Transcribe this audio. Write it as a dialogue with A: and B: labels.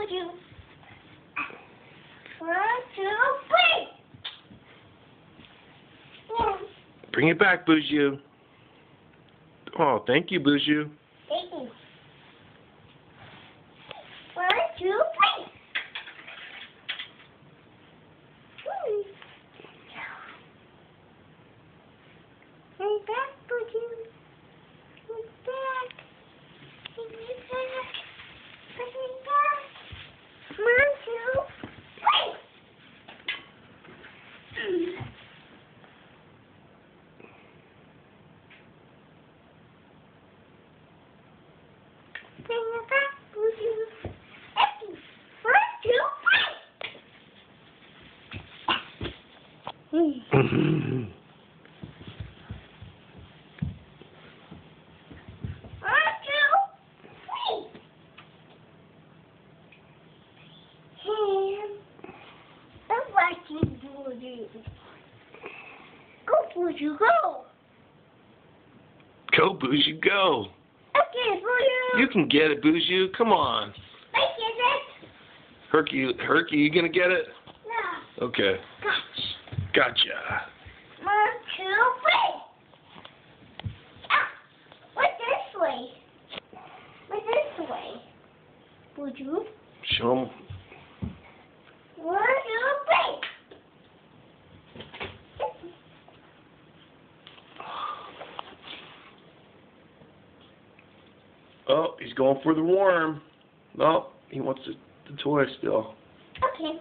A: Buju. 1, 2, 3.
B: Bring it back, Buju. Oh, thank you, Buju.
A: Thank you. 1, 2, 3. Bring it back, Buju. Bring it back. Bring it back. Bring it back. 1, 2, 3. Bring it back, Buju. 1, 2, 3. 1, 2, 3. I'm watching Buju. Go, Buju, go.
B: Go, Buju, go.
A: Okay, Buju.
B: You can get it, Buju. Come on.
A: I get it.
B: Herky, you gonna get it?
A: No.
B: Okay.
A: Gotcha.
B: Gotcha.
A: 1, 2, 3. Ah, what's this way? What's this way? Buju.
B: Show 'em.
A: 1, 2, 3.
B: Oh, he's going for the worm. No, he wants the toy still.
A: Okay.